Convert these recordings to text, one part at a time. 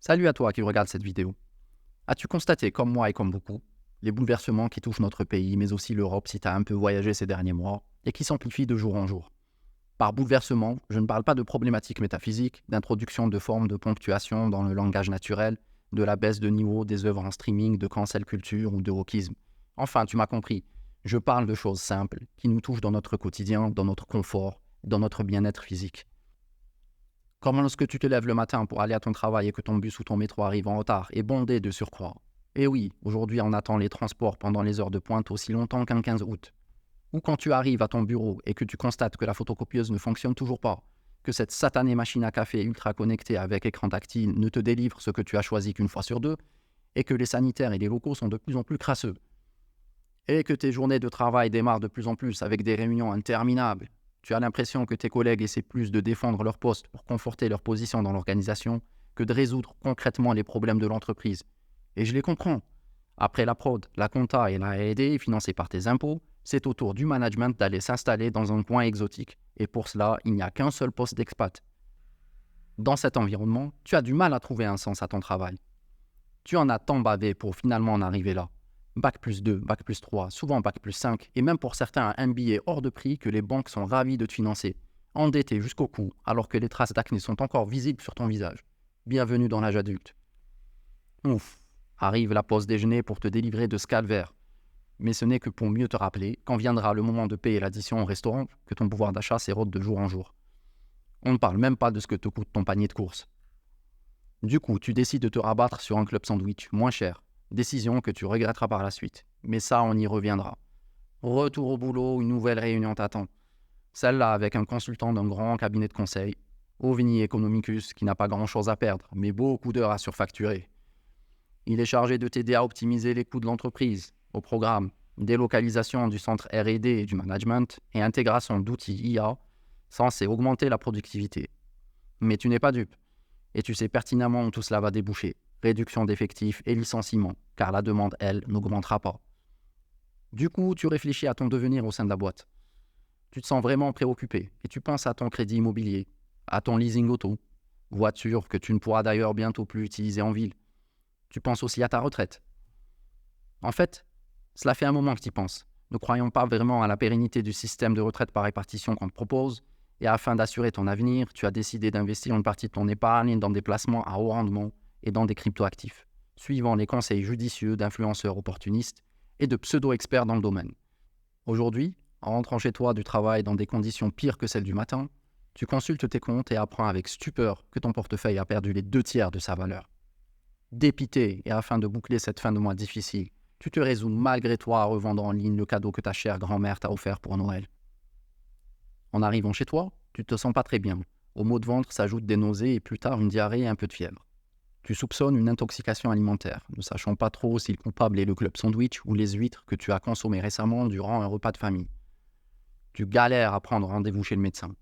Salut à toi qui regarde cette vidéo. As-tu constaté, comme moi et comme beaucoup, les bouleversements qui touchent notre pays, mais aussi l'Europe si tu as un peu voyagé ces derniers mois, et qui s'amplifient de jour en jour? Par bouleversement, je ne parle pas de problématiques métaphysiques, d'introduction de formes de ponctuation dans le langage naturel, de la baisse de niveau des œuvres en streaming, de cancel culture ou de wokisme. Enfin, tu m'as compris, je parle de choses simples qui nous touchent dans notre quotidien, dans notre confort, dans notre bien-être physique. Comme lorsque tu te lèves le matin pour aller à ton travail et que ton bus ou ton métro arrive en retard et bondé de surcroît. Et oui, aujourd'hui on attend les transports pendant les heures de pointe aussi longtemps qu'un 15 août. Ou quand tu arrives à ton bureau et que tu constates que la photocopieuse ne fonctionne toujours pas, que cette satanée machine à café ultra connectée avec écran tactile ne te délivre ce que tu as choisi qu'une fois sur deux, et que les sanitaires et les locaux sont de plus en plus crasseux, et que tes journées de travail démarrent de plus en plus avec des réunions interminables. Tu as l'impression que tes collègues essaient plus de défendre leur poste pour conforter leur position dans l'organisation que de résoudre concrètement les problèmes de l'entreprise. Et je les comprends. Après la prod, la compta et la R&D financée par tes impôts, c'est au tour du management d'aller s'installer dans un coin exotique. Et pour cela, il n'y a qu'un seul poste d'expat. Dans cet environnement, tu as du mal à trouver un sens à ton travail. Tu en as tant bavé pour finalement en arriver là. Bac plus 2, Bac plus 3, souvent Bac plus 5, et même pour certains un billet hors de prix que les banques sont ravies de te financer. Endetté jusqu'au cou, alors que les traces d'acné sont encore visibles sur ton visage. Bienvenue dans l'âge adulte. Ouf, arrive la pause déjeuner pour te délivrer de ce calvaire. Mais ce n'est que pour mieux te rappeler, quand viendra le moment de payer l'addition au restaurant, que ton pouvoir d'achat s'érode de jour en jour. On ne parle même pas de ce que te coûte ton panier de courses. Du coup, tu décides de te rabattre sur un club sandwich moins cher. Décision que tu regretteras par la suite. Mais ça, on y reviendra. Retour au boulot, une nouvelle réunion t'attend. Celle-là avec un consultant d'un grand cabinet de conseil, Ovni Economicus, qui n'a pas grand-chose à perdre, mais beaucoup d'heures à surfacturer. Il est chargé de t'aider à optimiser les coûts de l'entreprise, au programme, délocalisation du centre R&D et du management et intégration d'outils IA censés augmenter la productivité. Mais tu n'es pas dupe. Et tu sais pertinemment où tout cela va déboucher. Réduction d'effectifs et licenciement, car la demande, elle, n'augmentera pas. Du coup, tu réfléchis à ton devenir au sein de la boîte. Tu te sens vraiment préoccupé et tu penses à ton crédit immobilier, à ton leasing auto, voiture que tu ne pourras d'ailleurs bientôt plus utiliser en ville. Tu penses aussi à ta retraite. En fait, cela fait un moment que tu y penses. Ne croyons pas vraiment à la pérennité du système de retraite par répartition qu'on te propose, et afin d'assurer ton avenir, tu as décidé d'investir une partie de ton épargne dans des placements à haut rendement et dans des cryptoactifs, suivant les conseils judicieux d'influenceurs opportunistes et de pseudo-experts dans le domaine. Aujourd'hui, en rentrant chez toi du travail dans des conditions pires que celles du matin, tu consultes tes comptes et apprends avec stupeur que ton portefeuille a perdu les 2 tiers de sa valeur. Dépité et afin de boucler cette fin de mois difficile, tu te résous malgré toi à revendre en ligne le cadeau que ta chère grand-mère t'a offert pour Noël. En arrivant chez toi, tu te sens pas très bien. Au maux de ventre s'ajoutent des nausées et plus tard une diarrhée et un peu de fièvre. Tu soupçonnes une intoxication alimentaire, ne sachant pas trop si le coupable est le club sandwich ou les huîtres que tu as consommées récemment durant un repas de famille. Tu galères à prendre rendez-vous chez le médecin.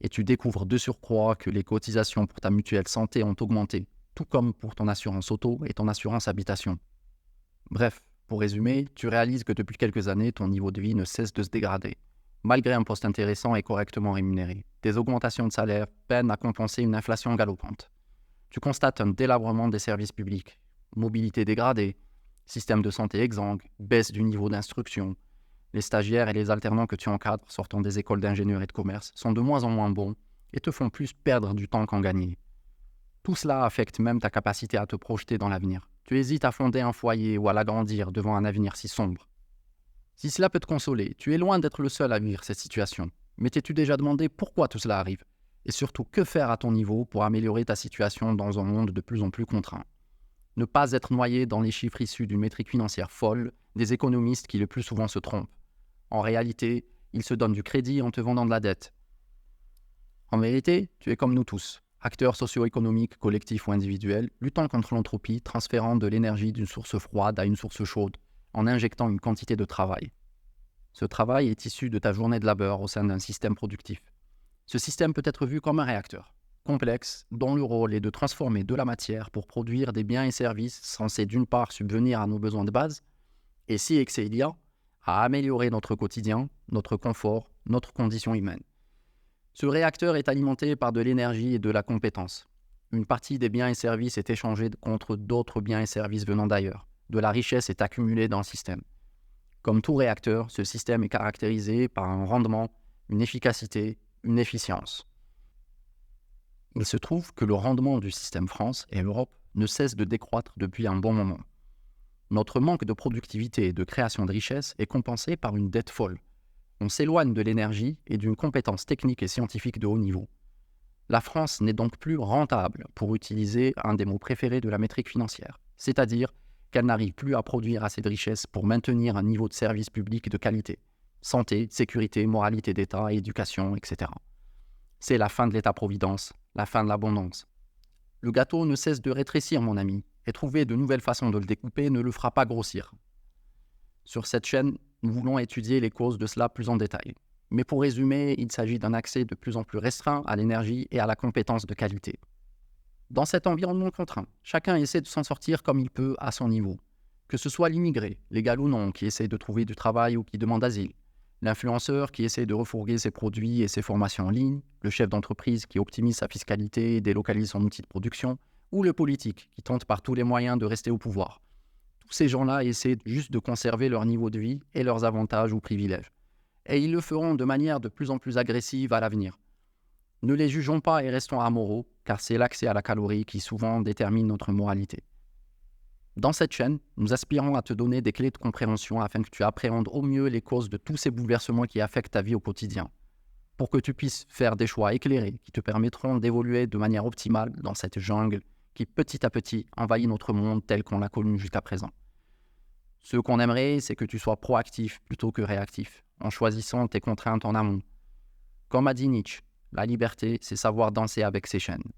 Et tu découvres de surcroît que les cotisations pour ta mutuelle santé ont augmenté, tout comme pour ton assurance auto et ton assurance habitation. Bref, pour résumer, tu réalises que depuis quelques années, ton niveau de vie ne cesse de se dégrader. Malgré un poste intéressant et correctement rémunéré, tes augmentations de salaire peinent à compenser une inflation galopante. Tu constates un délabrement des services publics, mobilité dégradée, système de santé exsangue, baisse du niveau d'instruction. Les stagiaires et les alternants que tu encadres sortant des écoles d'ingénieurs et de commerce sont de moins en moins bons et te font plus perdre du temps qu'en gagner. Tout cela affecte même ta capacité à te projeter dans l'avenir. Tu hésites à fonder un foyer ou à l'agrandir devant un avenir si sombre. Si cela peut te consoler, tu es loin d'être le seul à vivre cette situation. Mais t'es-tu déjà demandé pourquoi tout cela arrive? Et surtout, que faire à ton niveau pour améliorer ta situation dans un monde de plus en plus contraint? Ne pas être noyé dans les chiffres issus d'une métrique financière folle, des économistes qui le plus souvent se trompent. En réalité, ils se donnent du crédit en te vendant de la dette. En vérité, tu es comme nous tous, acteurs socio-économiques, collectifs ou individuels, luttant contre l'entropie, transférant de l'énergie d'une source froide à une source chaude, en injectant une quantité de travail. Ce travail est issu de ta journée de labeur au sein d'un système productif. Ce système peut être vu comme un réacteur, complexe, dont le rôle est de transformer de la matière pour produire des biens et services censés d'une part subvenir à nos besoins de base, et si excès il y a, à améliorer notre quotidien, notre confort, notre condition humaine. Ce réacteur est alimenté par de l'énergie et de la compétence. Une partie des biens et services est échangée contre d'autres biens et services venant d'ailleurs. De la richesse est accumulée dans le système. Comme tout réacteur, ce système est caractérisé par un rendement, une efficacité, une efficience. Il se trouve que le rendement du système France et Europe ne cesse de décroître depuis un bon moment. Notre manque de productivité et de création de richesse est compensé par une dette folle. On s'éloigne de l'énergie et d'une compétence technique et scientifique de haut niveau. La France n'est donc plus rentable, pour utiliser un des mots préférés de la métrique financière, c'est-à-dire qu'elle n'arrive plus à produire assez de richesse pour maintenir un niveau de service public de qualité. Santé, sécurité, moralité d'État, éducation, etc. C'est la fin de l'État-providence, la fin de l'abondance. Le gâteau ne cesse de rétrécir, mon ami, et trouver de nouvelles façons de le découper ne le fera pas grossir. Sur cette chaîne, nous voulons étudier les causes de cela plus en détail. Mais pour résumer, il s'agit d'un accès de plus en plus restreint à l'énergie et à la compétence de qualité. Dans cet environnement contraint, chacun essaie de s'en sortir comme il peut à son niveau. Que ce soit l'immigré, légal ou non, qui essaie de trouver du travail ou qui demande asile, l'influenceur qui essaie de refourguer ses produits et ses formations en ligne, le chef d'entreprise qui optimise sa fiscalité et délocalise son outil de production, ou le politique qui tente par tous les moyens de rester au pouvoir. Tous ces gens-là essaient juste de conserver leur niveau de vie et leurs avantages ou privilèges. Et ils le feront de manière de plus en plus agressive à l'avenir. Ne les jugeons pas et restons amoraux, car c'est l'accès à la calorie qui souvent détermine notre moralité. Dans cette chaîne, nous aspirons à te donner des clés de compréhension afin que tu appréhendes au mieux les causes de tous ces bouleversements qui affectent ta vie au quotidien, pour que tu puisses faire des choix éclairés qui te permettront d'évoluer de manière optimale dans cette jungle qui petit à petit envahit notre monde tel qu'on l'a connu jusqu'à présent. Ce qu'on aimerait, c'est que tu sois proactif plutôt que réactif, en choisissant tes contraintes en amont. Comme a dit Nietzsche, la liberté, c'est savoir danser avec ses chaînes.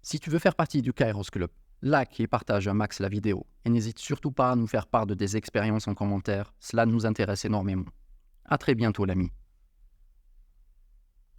Si tu veux faire partie du Kairos Club, like et partage un max la vidéo et n'hésite surtout pas à nous faire part de tes expériences en commentaire, cela nous intéresse énormément. À très bientôt l'ami.